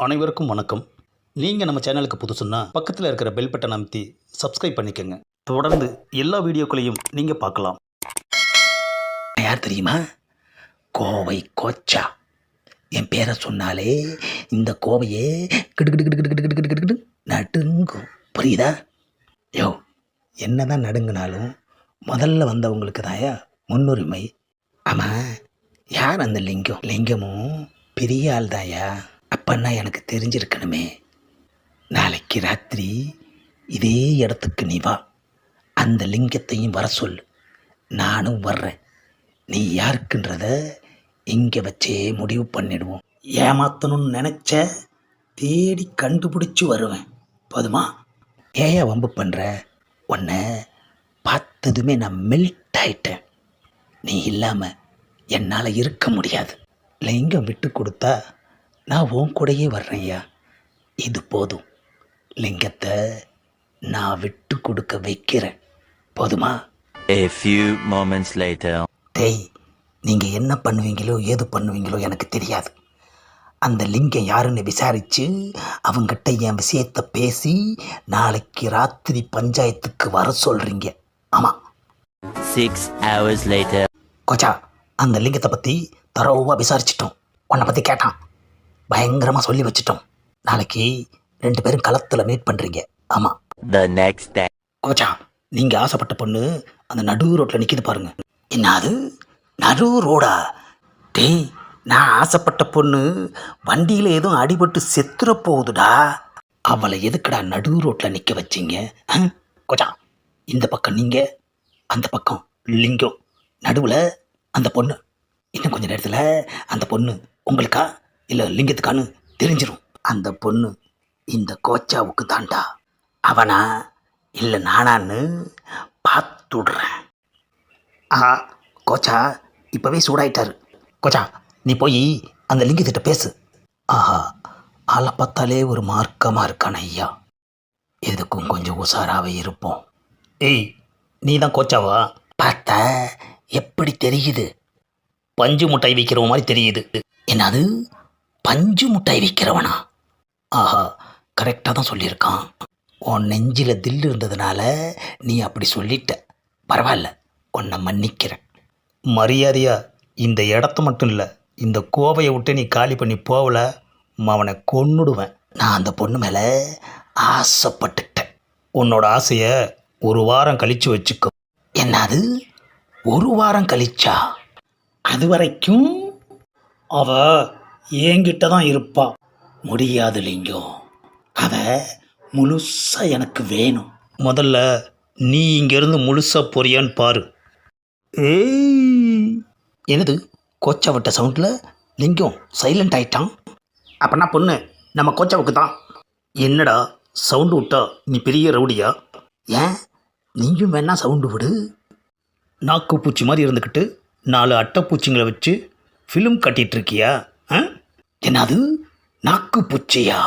அனைவருக்கும் வணக்கம். நீங்கள் நம்ம சேனலுக்கு புதுசுன்னா பக்கத்தில் இருக்கிற பெல் பட்டன் அமைத்தி சப்ஸ்கிரைப் பண்ணிக்கோங்க. தொடர்ந்து எல்லா வீடியோக்களையும் நீங்கள் பார்க்கலாம். யார் தெரியுமா? கோவை கோச்சா. என் பேரை சொன்னாலே இந்த கோவையே கிடு நடுங்கும். புரியுதா? யோ, என்னதான் நடுங்கினாலும் முதல்ல வந்தவங்களுக்கு தாயா முன்னுரிமை. ஆமாம், யார் அந்த லிங்கம்? லிங்கமும் பெரிய ஆள் தாயா. அப்பன்னா எனக்கு தெரிஞ்சிருக்கணுமே. நாளைக்கு ராத்திரி இதே இடத்துக்கு நீ வா, அந்த லிங்கத்தையும் வர சொல். நானும் வர்றேன். நீ யாருக்குன்றத இங்கே வச்சே முடிவு பண்ணிடுவோம். ஏமாத்தணும்னு நினச்ச தேடி கண்டுபிடிச்சி வருவேன். போதுமா? ஏயா வம்பு பண்ணுற? உன்னை பார்த்ததுமே நான் மெல்ட் ஆயிட்டேன். நீ இல்லாமல் என்னால் இருக்க முடியாது. லிங்கம் விட்டு கொடுத்தா நான் உன் கூடயே வர்றேன்யா. இது போதும். லிங்கத்தை நான் விட்டு கொடுக்க வைக்கிறேன். போதுமா? A few moments later. டேய், நீங்கள் என்ன பண்ணுவீங்களோ ஏது பண்ணுவீங்களோ எனக்கு தெரியாது. அந்த லிங்கம் யாருன்னு விசாரித்து அவங்ககிட்ட என் விஷயத்தை பேசி நாளைக்கு ராத்திரி பஞ்சாயத்துக்கு வர சொல்கிறீங்க. ஆமாம். 6 hours later. கோச்சா, அந்த லிங்கத்தை பற்றி தரோவாக விசாரிச்சிட்டோம். உன்னை பற்றி கேட்டான். பயங்கரமாக சொல்லி வச்சிட்டோம். நாளைக்கு 2 பேரும் களத்தில் மீட் பண்ணுறீங்க. ஆமாம். The next day. கோச்சா, நீங்கள் ஆசைப்பட்ட பொண்ணு அந்த நடு ரோட்டில் நிற்கிது பாருங்க. என்ன அது? நடு ரோடா? டேய், நான் ஆசைப்பட்ட பொண்ணு வண்டியில் எதுவும் அடிபட்டு செத்துற போகுதுடா. அவளை எதுக்குடா நடு ரோட்டில் நிற்க வச்சிங்க? கோச்சா, இந்த பக்கம் நீங்கள், அந்த பக்கம் லிங்கம், நடுவில் அந்த பொண்ணு. இன்னும் கொஞ்சம் நேரத்தில் அந்த பொண்ணு உங்களுக்கா இல்லை லிங்கத்துக்கான்னு தெரிஞ்சிடும். அந்த பொண்ணு இந்த கோச்சாவுக்கு தாண்டா. அவனா இல்லை நானான்னு பார்த்துடுறேன். ஆஹா, கோச்சா இப்போவே சூடாயிட்டாரு. கோச்சா, நீ போய் அந்த லிங்கத்திட்ட பேசு. ஆஹா, ஆளை பார்த்தாலே ஒரு மார்க்கமாக இருக்கான ஐயா. எதுக்கும் கொஞ்சம் உஷாராகவே இருப்போம். ஏய், நீ தான் கோச்சாவா? பார்த்தா எப்படி தெரியுது? பஞ்சு முட்டாய் விற்கிற மாதிரி தெரியுது. என்னது? பஞ்சு முட்டாய் விற்கிறவனா? ஆஹா, கரெக்டாக தான் சொல்லியிருக்கான். உன் நெஞ்சில் தில் இருந்ததுனால நீ அப்படி சொல்லிட்ட. பரவாயில்ல, உன்னை மன்னிக்கிறேன். மரியாதையா இந்த இடத்த மட்டும் இல்லை, இந்த கோவையை விட்டு நீ காலி பண்ணி போகல, அவனை கொன்னுடுவேன். நான் அந்த பொண்ணு மேலே ஆசைப்பட்டுட்டேன். உன்னோட ஆசையை 1 வாரம் கழித்து வச்சுக்கோ. என்னது? 1 வாரம் கழிச்சா? அது வரைக்கும் அவ என்கிட்ட தான் இருப்பா. முடியாது லிங்கம். அவ முழுசாக எனக்கு வேணும். முதல்ல நீ இங்கேருந்து முழுசாக போறியான்னு பாரு. ஏய், என்னது? கோச்சா விட்ட சவுண்டில் லிங்கம் சைலண்ட் ஆயிட்டான். அப்பனா பொண்ணு நம்ம கோச்சாவுக்கு தான். என்னடா சவுண்டு விட்டா நீ பெரிய ரவுடியா? ஏன், நீயும் வேணா சவுண்டு விடு. நாக்கு பூச்சி மாதிரி இருந்துக்கிட்டு 4 அட்டைப்பூச்சிங்களை வச்சு ஃபிலிம் கட்டிகிட்டு இருக்கியா? என்னது? நாக்கு பூச்சியா?